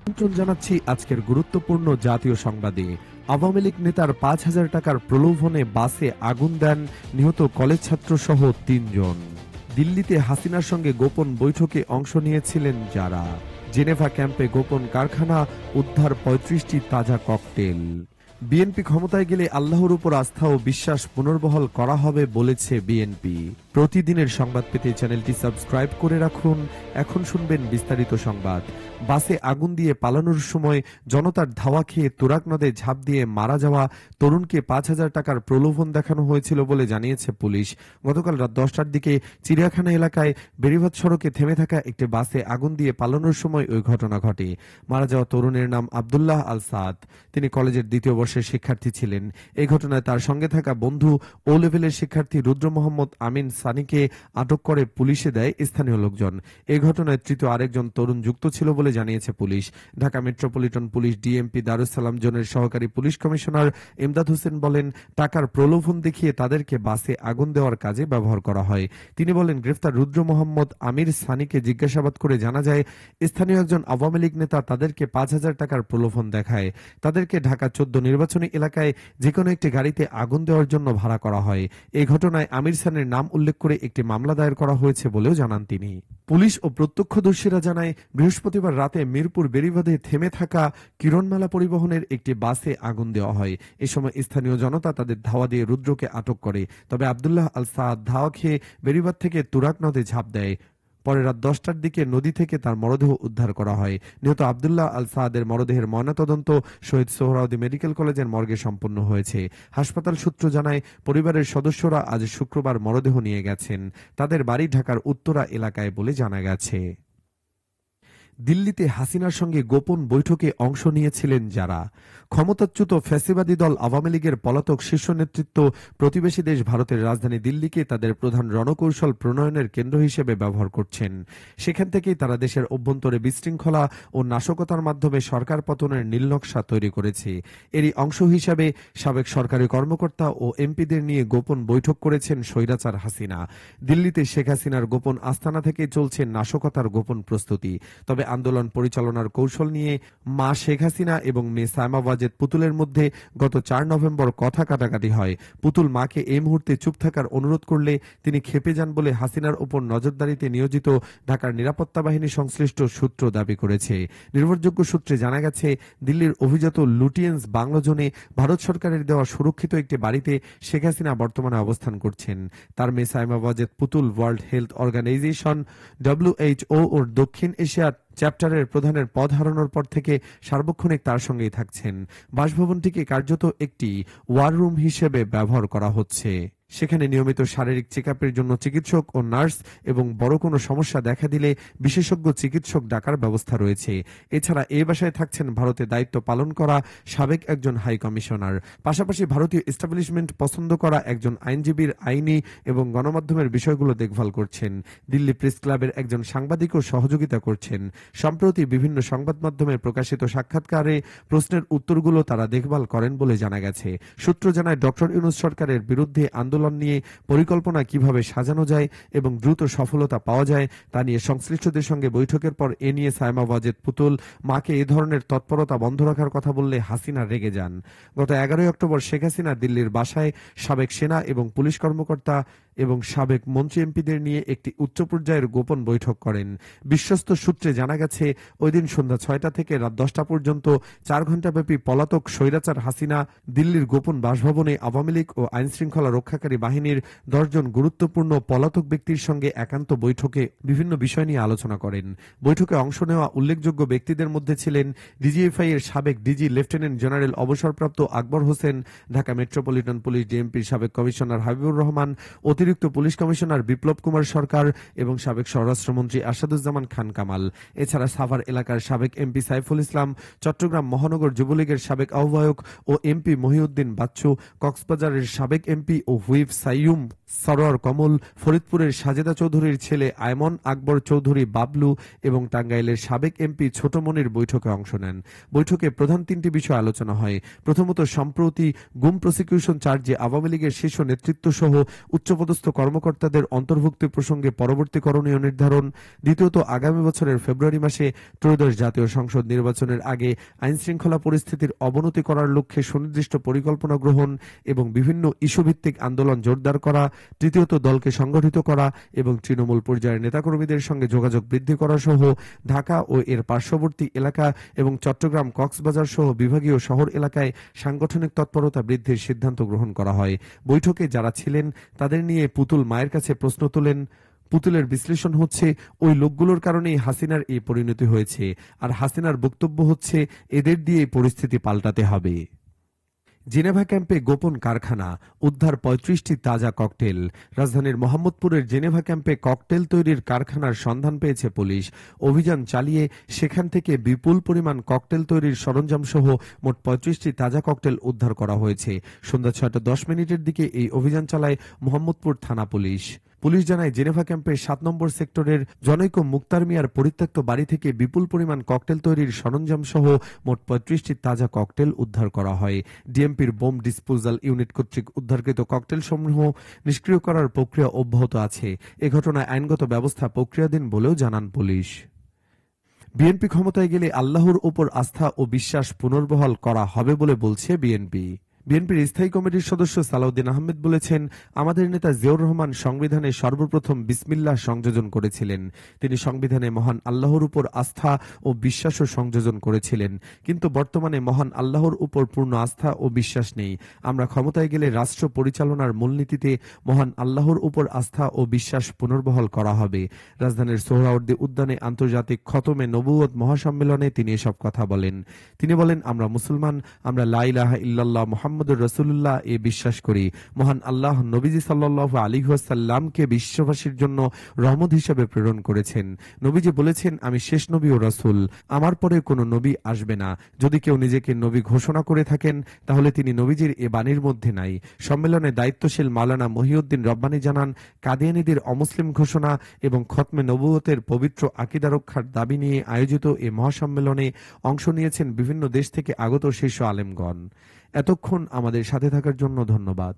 আমন্ত্রণ জানাচ্ছি আজকের গুরুত্বপূর্ণ জাতীয় সংবাদে। আওয়ামী লীগ নেতার ৫,০০০ টাকার প্রলোভনে বাসে আগুন দেন নিহত কলেজ ছাত্র সহ ৩ জন। দিল্লিতে হাসিনার সঙ্গে গোপন বৈঠকে অংশ নিয়েছিলেন যারা। জেনেভা ক্যাম্পে গোপন কারখানা, উদ্ধার ৩৫টি তাজা ককটেল। বিএনপি ক্ষমতায় গেলে আল্লাহর উপর আস্থা ও বিশ্বাস পুনর্বহাল করা হবে বলেছে বিএনপি। প্রতিদিনের সংবাদ পেতে চ্যানেলটি সাবস্ক্রাইব করে রাখুন। এখন শুনবেন বিস্তারিত সংবাদ। বাসে আগুন দিয়ে পালানোর সময় জনতার ধাওয়া খেয়ে তুরাগ নদে ঝাঁপ দিয়ে মারা যাওয়া তরুণকে ৫,০০০ টাকার প্রলোভন দেখানো হয়েছিল বলে জানিয়েছে পুলিশ। গতকাল রাত ১০টার দিকে চিড়িয়াখানা এলাকায় বেড়িবাঁধ সড়কে থেমে থাকা একটি বাসে আগুন দিয়ে পালানোর সময় ওই ঘটনা ঘটে। মারা যাওয়া তরুণের নাম আব্দুল্লাহ আল সাদ। তিনি কলেজের ২য় বর্ষের শিক্ষার্থী ছিলেন। এই ঘটনায় তার সঙ্গে থাকা বন্ধু ও লেভেলের শিক্ষার্থী রুদ্র মোহাম্মদ আমিন সানিকে আটক করে পুলিশে দেয় স্থানীয় লোকজন। এই ঘটনায় তৃতীয় আরেকজন তরুণ যুক্ত ছিল বলে জানিয়েছে police. Dhaka metropolitan police DMP Darussalam জোনের সহকারী পুলিশ কমিশনার ইমদাদ হোসেন বলেন, টাকার প্রলোভন দেখিয়ে তাদেরকে বাসে আগুন দেওয়ার কাজে ব্যবহার করা হয়। তিনি বলেন, গ্রেফতার রুদ্র মোহাম্মদ আমির সানিকে জিজ্ঞাসাবাদ করে জানা যায়, স্থানীয় একজন আওয়ামী লীগ নেতা তাদেরকে ৫,০০০ টাকার প্রলোভন দেখায়। তাদেরকে ঢাকা ১৪ নির্বাচনী এলাকায় যে কোনো একটি গাড়িতে আগুন দেওয়ার জন্য ভাড়া করা হয়। এই ঘটনায় আমির সানের নাম উল্লেখ করে একটি মামলা দায়ের করা হয়েছে বলেও জানান তিনি। পুলিশ ও প্রত্যক্ষদর্শীরা জানায়, বৃহস্পতিবার রাতে মিরপুর বেড়িবাঁধে থেমে থাকা কিরণমালা পরিবহনের একটি বাসে আগুন দেওয়া হয়। এ সময় স্থানীয় জনতা তাদের ধাওয়া দিয়ে রুদ্রকে আটক করে। তবে আব্দুল্লাহ আল সাদ ধাওয়া খেয়ে বেড়িবাঁধ থেকে তুরাগ নদে ঝাঁপ দেয়। পরে রাত ১০টার দিকে নদী থেকে তার মরদেহ উদ্ধার করা হয়। নিহত আব্দুল্লাহ আল সাদের মরদেহের ময়নাতদন্ত শহীদ সোহরাওয়ার্দী মেডিকেল কলেজের মর্গে সম্পন্ন হয়েছে। হাসপাতাল সূত্র জানায়, পরিবারের সদস্যরা আজ শুক্রবার মরদেহ নিয়ে গেছেন। তাদের বাড়ি ঢাকার উত্তরা এলাকায় বলে জানা গেছে। দিল্লিতে হাসিনার সঙ্গে গোপন বৈঠকে অংশ নিয়েছিলেন যারা। ক্ষমতাচ্যুত ফ্যাসিবাদী দল আওয়ামী লীগের পলাতক শীর্ষ নেতৃত্ব প্রতিবেশী দেশ ভারতের রাজধানী দিল্লিকে তাদের প্রধান রণকৌশল প্রণয়নের কেন্দ্র হিসেবে ব্যবহার করছেন। সেখান থেকেই তারা দেশের অভ্যন্তরে বিশৃঙ্খলা ও নাশকতার মাধ্যমে সরকার পতনের নীলনকশা তৈরি করেছে। এরই অংশ হিসাবে সাবেক সরকারি কর্মকর্তা ও এমপিদের নিয়ে গোপন বৈঠক করেছেন স্বৈরাচার হাসিনা। দিল্লিতে শেখ হাসিনার গোপন আস্তানা থেকে চলছে নাশকতার গোপন প্রস্তুতি। তবে আন্দোলন পরিচালনার কৌশল নিয়ে মা শেখ হাসিনা এবং মেয়ে সায়মা ওয়াজেদ পুতুলের মধ্যে গত ৪ নভেম্বর কথা কাটাকাটি হয়। পুতুল মাকে এই মুহূর্তে চুপ থাকার অনুরোধ করলে তিনি ক্ষেপে যান বলে হাসিনার উপর নজরদারিতে নিয়োজিত ঢাকার নিরাপত্তা বাহিনী সংশ্লিষ্ট সূত্র দাবি করেছে। নির্ভরযোগ্য সূত্রে জানা গেছে, দিল্লির অভিজাত লুটিয়েন্স বাংলো জোনে ভারত সরকারের দেওয়া সুরক্ষিত একটি বাড়িতে শেখ হাসিনা বর্তমানে অবস্থান করছেন। তার মেয়ে সায়মা ওয়াজেদ পুতুল ওয়ার্ল্ড হেলথ অর্গানাইজেশন WHO ও দক্ষিণ এশিয়ার চ্যাপ্টারের প্রধানের পদ হারানোর পর থেকে সার্বক্ষণিক তার সঙ্গেই থাকছেন। বাসভবনটিকে কার্যত একটি ওয়ার রুম হিসেবে ব্যবহার করা হচ্ছে। সেখানে নিয়মিত শারীরিক চেকআপের জন্য চিকিৎসক ও নার্স এবং বড় কোনো সমস্যা দেখা দিলে বিশেষজ্ঞ চিকিৎসক ডাকার ব্যবস্থা রয়েছে। এছাড়া এই বাসায় থাকছেন ভারতে দায়িত্ব পালন করা সাবেক একজন হাই কমিশনার, পাশাপাশি ভারতীয় এস্টাবলিশমেন্ট পছন্দ করা একজন আইনজীবীর আইনি এবং গণমাধ্যমের বিষয়গুলো দেখভাল করছেন। দিল্লি প্রেস ক্লাবের একজন সাংবাদিকও সহযোগিতা করছেন। সম্প্রতি বিভিন্ন সংবাদ মাধ্যমে প্রকাশিত সাক্ষাৎকারে প্রশ্নের উত্তরগুলো তারা দেখভাল করেন বলে জানা গেছে। সূত্র জানায়, ডক্টর ইউনূস সরকারের বিরুদ্ধে আন্দোলন নিয়ে পরিকল্পনা কিভাবে সাজানো যায় এবং দ্রুত সফলতা পাওয়া যায় তা নিয়ে সংশ্লিষ্টদের সঙ্গে বৈঠকের পর এ নিয়ে সায়মা ওয়াজেদ পুতুল মাকে এ ধরনের তৎপরতা বন্ধ রাখার কথা বললে হাসিনা রেগে যান। গত ১১ অক্টোবর শেখ হাসিনা দিল্লির বাসায় সাবেক সেনা এবং পুলিশ কর্মকর্তা এবং সাবেক মন্ত্রী এমপিদের নিয়ে একটি উচ্চ পর্যায়ের গোপন বৈঠক করেন। বিশ্বস্ত সূত্রে জানা গেছে, ওই দিন সন্ধ্যা ৬টা থেকে রাত ১০টা পর্যন্ত ৪ ঘণ্টাব্যাপী পলাতক স্বৈরাচার হাসিনা দিল্লির গোপন বাসভবনে আওয়ামী লীগ ও আইনশৃঙ্খলা রক্ষাকারী বাহিনীর ১০ জন গুরুত্বপূর্ণ পলাতক ব্যক্তির সঙ্গে একান্ত বৈঠকে বিভিন্ন বিষয় নিয়ে আলোচনা করেন। বৈঠকে অংশ নেওয়া উল্লেখযোগ্য ব্যক্তিদের মধ্যে ছিলেন ডিজিএফআই এর সাবেক ডিজি লেফটেন্যান্ট জেনারেল অবসরপ্রাপ্ত আকবর হোসেন, ঢাকা মেট্রোপলিটন পুলিশ ডিএমপির সাবেক কমিশনার হাবিবুর রহমান, অতিরিক্ত পুলিশ কমিশনার বিপ্লব কুমার সরকার এবং সাবেক স্বরাষ্ট্রমন্ত্রী আসাদুজ্জামান খান কামাল। এছাড়া সাভার এলাকার সাবেক এমপি সাইফুল ইসলাম, চট্টগ্রাম মহানগর যুবলীগের সাবেক আহ্বায়ক ও এমপি মহিউদ্দিন বাচ্চু, কক্সবাজারের সাবেক এমপি ও হুইপ সাইয়ুম সরোয়ার কমল, ফরিদপুরের সাজেদা চৌধুরীর ছেলে আয়মন আকবর চৌধুরী বাবলু এবং টাঙ্গাইলের সাবেক এমপি ছোট মনির বৈঠকে অংশ নেন। বৈঠকে প্রধান তিনটি বিষয় আলোচনা হয়। প্রথমত, সম্প্রতি গুম প্রসিকিউশন চার্জে আওয়ামী লীগের শীর্ষ নেতৃত্ব সহ উচ্চপদস্থ কর্মকর্তাদের অন্তর্ভুক্তি প্রসঙ্গে পরবর্তী করণীয় নির্ধারণ। দ্বিতীয়ত, আগামী বছরের ফেব্রুয়ারি মাসে ত্রয়োদশ জাতীয় সংসদ নির্বাচনের আগে আইনশৃঙ্খলা পরিস্থিতির অবনতি করার লক্ষ্যে সুনির্দিষ্ট পরিকল্পনা গ্রহণ এবং বিভিন্ন ইস্যুভিত্তিক আন্দোলন জোরদার করা। তৃতীয়ত, দলকে সংগঠিত করা এবং তৃণমূল পর্যায়ের নেতাকর্মীদের সঙ্গে যোগাযোগ বৃদ্ধি করা সহ ঢাকা ও এর পার্শ্ববর্তী এলাকা এবং চট্টগ্রাম, কক্সবাজার সহ বিভাগীয় শহর এলাকায় সাংগঠনিক তৎপরতা বৃদ্ধির সিদ্ধান্ত গ্রহণ করা হয়। বৈঠকে যারা ছিলেন তাদের নিয়ে পুতুল মায়ের কাছে প্রশ্ন তোলেন। পুতুলের বিশ্লেষণ হচ্ছে, ওই লোকগুলোর কারণেই হাসিনার এই পরিণতি হয়েছে, আর হাসিনার বক্তব্য হচ্ছে এদের দিয়ে পরিস্থিতি পাল্টাতে হবে। জেনেভা ক্যাম্পে গোপন কারখানা, উদ্ধার ৩৫টি তাজা ককটেল। রাজধানীর মোহাম্মদপুরের জেনেভা ক্যাম্পে ককটেল তৈরির কারখানার সন্ধান পেয়েছে পুলিশ। অভিযান চালিয়ে সেখান থেকে বিপুল পরিমাণ ককটেল তৈরির সরঞ্জাম সহ মোট ৩৫টি তাজা ককটেল উদ্ধার করা হয়েছে। সন্ধ্যা ৬:১০ দিকে এই অভিযান চালায় মোহাম্মদপুর থানা পুলিশ। পুলিশ জানায়, জেনেভা ক্যাম্পের ৭ নম্বর সেক্টরের জনৈক মুক্তার মিয়ার পরিত্যক্ত বাড়ি থেকে বিপুল পরিমাণ ককটেল তৈরির সরঞ্জাম সহ মোট ৩৫টি তাজা ককটেল উদ্ধার করা হয়। ডিএমপির বোম ডিসপোজাল ইউনিট কর্তৃক উদ্ধারকৃত ককটেল সমূহ নিষ্ক্রিয় করার প্রক্রিয়া অব্যাহত আছে। এ ঘটনায় আইনগত ব্যবস্থা প্রক্রিয়াধীন বলেও জানান পুলিশ। বিএনপি ক্ষমতায় গেলে আল্লাহর উপর আস্থা ও বিশ্বাস পুনর্বহাল করা হবে বলে বলছে বিএনপির স্থায়ী কমিটির সদস্য সালাউদ্দিন আহমেদ বলেছেন, আমাদের নেতা জিয়াউর রহমান সংবিধানে সর্বপ্রথম বিসমিল্লাহ সংযোজন করেছিলেন। তিনি সংবিধানে মহান আল্লাহর উপর আস্থা ও বিশ্বাসও সংযোজন করেছিলেন। কিন্তু বর্তমানে মহান আল্লাহর উপর পূর্ণ আস্থা ও বিশ্বাস নেই। আমরা ক্ষমতায় গেলে রাষ্ট্র পরিচালনার মূলনীতিতে মহান আল্লাহর উপর আস্থা ও বিশ্বাস পুনর্বহাল করা হবে। রাজধানীর সোহরাওয়ার্দী উদ্যানে আন্তর্জাতিক খতমে নবুয়ত মহাসম্মেলনে তিনি এসব কথা বলেন। তিনি বলেন, আমরা মুসলমান, আমরা লা ইলাহা ইল্লাল্লাহ মুহাম্মাদুর রাসূলুল্লাহ এ বিশ্বাস করি। মহান আল্লাহ নবীজি সাল্লাল্লাহু আলাইহি ওয়াসাল্লামকে বিশ্ববাসীর জন্য রহমত হিসেবে প্রেরণ করেছেন। নবীজি বলেছেন, আমি শেষ নবী ও রাসূল, আমার পরে কোনো নবী আসবে না। যদি কেউ নিজেকে নবী ঘোষণা করে থাকেন তাহলে তিনি নবীজির এ বাণীর মধ্যে নাই। সম্মেলনে দায়িত্বশীল মাওলানা মহিউদ্দিন রব্বানী জানান, কাদিয়ানীদের অমুসলিম ঘোষণা এবং খতমে নবুয়তের পবিত্র আকীদা রক্ষার দাবি নিয়ে আয়োজিত এ মহাসম্মেলনে অংশ নিয়েছেন বিভিন্ন দেশ থেকে আগত শীর্ষ আলেমগণ। এতক্ষণ আমাদের সাথে থাকার জন্য ধন্যবাদ।